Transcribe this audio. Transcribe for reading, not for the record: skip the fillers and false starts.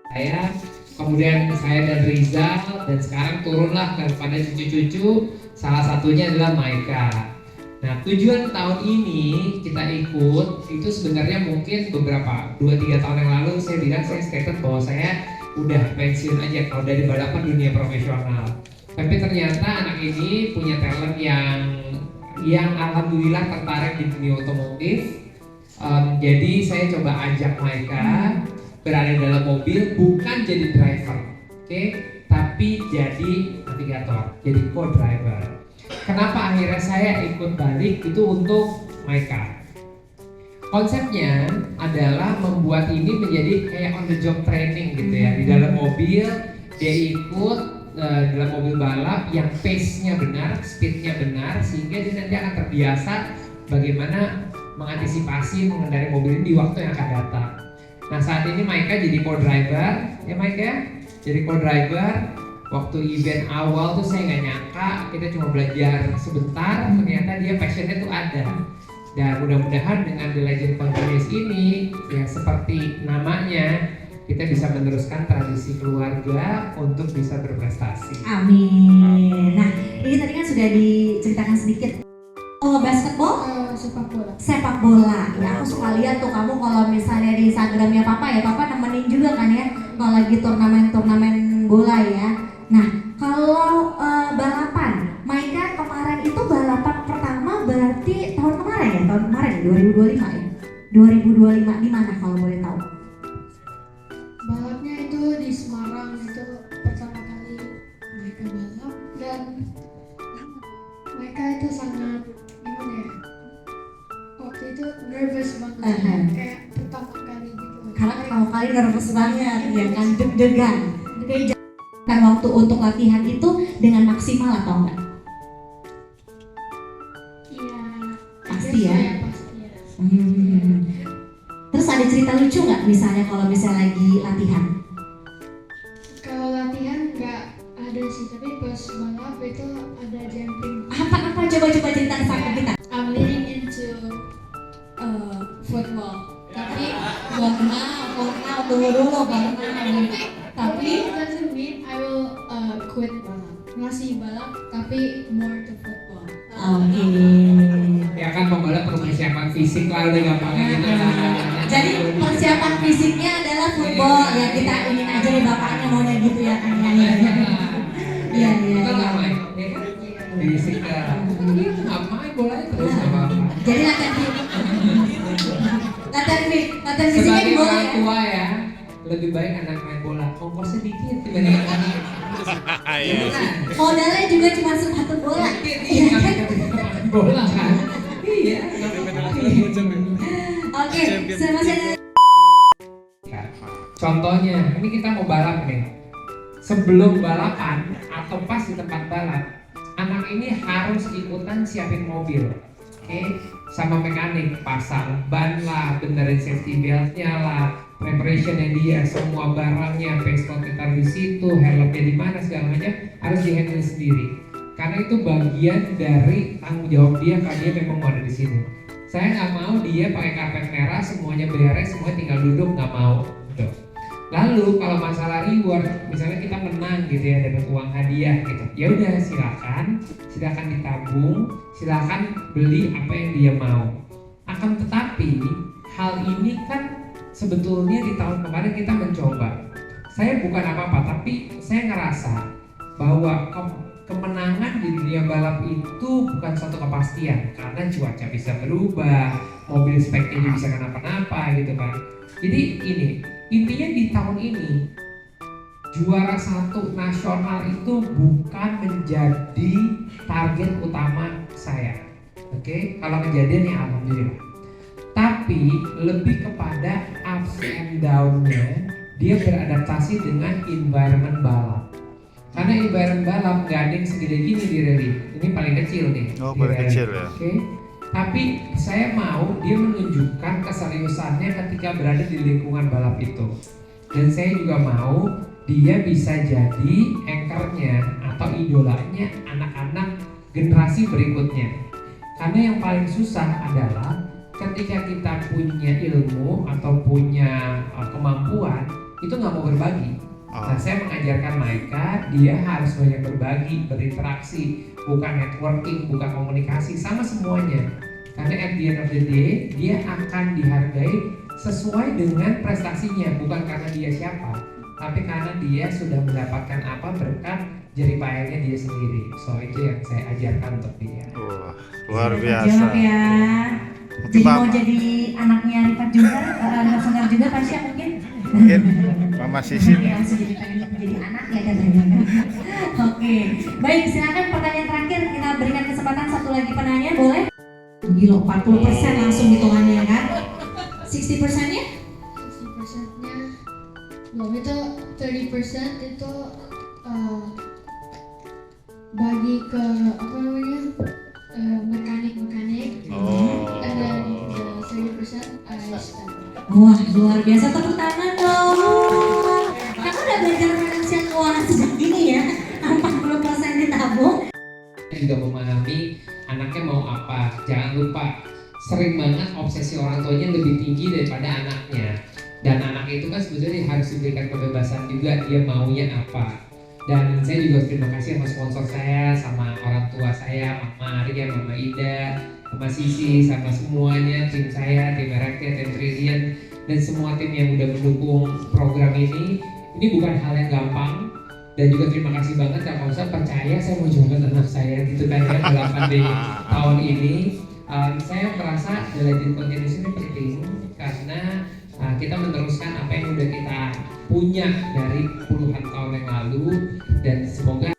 Saya, kemudian saya dan Rizal, dan sekarang turunlah kepada cucu-cucu, salah satunya adalah Maika. Nah, tujuan tahun ini kita ikut itu sebenarnya mungkin beberapa 2-3 tahun yang lalu saya bilang, saya statement bahwa saya udah pensiun aja kalau dari balapan dunia profesional. Tapi ternyata anak ini punya talent yang alhamdulillah tertarik di dunia otomotif. Jadi saya coba ajak Maika berada dalam mobil, bukan jadi driver, oke? Tapi jadi navigator, jadi co-driver. Kenapa akhirnya saya ikut balik itu untuk Maika? Konsepnya adalah membuat ini menjadi kayak on the job training gitu ya. Di dalam mobil dia ikut dalam mobil balap yang pace-nya benar, speed-nya benar, sehingga dia nanti akan terbiasa bagaimana mengantisipasi mengendarai mobil ini di waktu yang akan datang. Nah, saat ini Maika jadi co-driver, ya Maika, jadi co-driver. Waktu event awal tuh saya nggak nyangka, kita cuma belajar sebentar, ternyata dia passionnya tuh ada. Dan mudah-mudahan dengan The Legend Continues ini, ya seperti namanya, kita bisa meneruskan tradisi keluarga untuk bisa berprestasi. Amin. Nah, ini tadi kan sudah diceritakan sedikit. Oh, basketball? Sepak bola. Sepak bola. Ya, aku suka lihat tuh kamu kalau misalnya di Instagramnya Papa ya, Papa nemenin juga kan ya kalau lagi turnamen bola ya. Nah, kalau balapan, Maika kemarin itu balapan pertama berarti tahun kemarin ya? Tahun kemarin ya, 2025 ya? 2025 di mana kalau boleh tahu? Balapnya itu di Semarang, itu pertama kali mereka balap, dan mereka itu sangat gimana ya? Waktu itu nervous banget, kayak pertama kali gitu. Karena pertama kali nervous banget, ya kan, deg-degan. Kan waktu untuk latihan itu dengan maksimal atau enggak? Iya. Pasti ya. Pasti ya. Terus ada cerita lucu nggak misalnya kalau misalnya lagi latihan? Kalau latihan nggak ada sih, tapi pas balap itu ada jumping. Apa coba cerita sama kita? I'm leading into football. Tapi Tunggu dulu. Tapi it doesn't mean I will quit balap. Masih balap tapi more to football. Oke. Ya kan pembalap perlu persiapan fisik lah, udah gampangnya gitu. Jadi persiapan fisiknya adalah football ya, kita ingin aja nih bapaknya maunya gitu ya kan ya. Iya. Kita nggak main, ya kan? Fisik kan. Nggak main bolanya terus nggak apa-apa. Jadi latihan fisiknya Sebagai di bola orang ya. tua ya, lebih baik anak main bola. Ongkosnya dikit dibandingkan kami. Modalnya juga cuma sepatu bola. Iya kan? Bola kan? Iya. Oke, sama saya. Contohnya, ini kita mau balap nih. Sebelum balapan atau pas di tempat balap, anak ini harus ikutan siapin mobil, oke? Sama mekanik, pasang ban lah, benerin safety beltnya lah, preparationnya dia, semua barangnya, pistol kita di situ, helmnya di mana segala macam harus dihandle sendiri. Karena itu bagian dari tanggung jawab dia kalau dia memang mau ada di sini. Saya nggak mau dia pakai karpet merah, semuanya beres, semua tinggal duduk, nggak mau. Gitu. Lalu kalau masalah reward, misalnya kita menang gitu ya, dapat uang hadiah gitu, ya udah silakan ditabung, silakan beli apa yang dia mau. Akan tetapi hal ini kan sebetulnya di tahun kemarin kita mencoba. Saya bukan apa-apa, tapi saya ngerasa bahwa kemenangan di dunia balap itu bukan suatu kepastian, karena cuaca bisa berubah, mobil speknya bisa kenapa-napa gitu kan. Jadi intinya di tahun ini juara 1 nasional itu bukan menjadi target utama saya. Oke, kalau kejadian ya alhamdulillah. Tapi lebih kepada ups and down-nya dia beradaptasi dengan environment balap. Karena environment balap nggak ada yang segede gini di rally. Ini paling kecil nih. Oh, paling kecil ya. Oke. Tapi saya mau dia menunjukkan keseriusannya ketika berada di lingkungan balap itu. Dan saya juga mau dia bisa jadi anchornya atau idolanya anak-anak generasi berikutnya. Karena yang paling susah adalah ketika kita punya ilmu atau punya kemampuan, itu nggak mau berbagi. Nah, saya mengajarkan mereka dia harus banyak berbagi, berinteraksi, bukan networking, bukan komunikasi, sama semuanya. Karena at the end of the day, dia akan dihargai sesuai dengan prestasinya, bukan karena dia siapa, tapi karena dia sudah mendapatkan apa berkat jeripayanya dia sendiri. So itu yang saya ajarkan untuk dia. Wah, luar Jawab biasa. ya. Mungkin Jadi mau Mama, jadi anaknya Rifat juga, Rifat Sungkar juga pasti mungkin. mungkin Mama Sisi. Ya, langsung jadi pengen jadi anak ya katanya. Oke, baik, silakan pertanyaan terakhir kita berikan kesempatan satu lagi penanya, boleh? Gila, 40% langsung hitungannya kan? 60%-nya? 60%-nya belum, itu 30% itu bagi ke apa namanya mekanik Oh. and then the 30% I spend. Wah, luar biasa, tepuk tangan dong. Kamu udah belajar finansial keuangan sejak dini ya? 40% ditabung. Juga memahami anaknya mau apa. Jangan lupa, sering banget obsesi orang tuanya lebih tinggi daripada anaknya. Dan anak itu kan sebetulnya harus diberikan kebebasan juga, dia maunya apa. Dan saya juga terima kasih sama sponsor saya, sama orang tua saya, Mama Arya, Mama Ida, sama Sisi, sama semuanya, tim saya, tim Erectia, tim Trillion, dan semua tim yang udah mendukung program ini. Ini bukan hal yang gampang. Dan juga terima kasih banget Kak Kausa percaya saya mau jualan anak saya gitu kan ya dalam pandemi tahun ini. Saya merasa belajar continuous ini penting karena kita meneruskan apa yang udah kita punya dari puluhan tahun yang lalu, dan semoga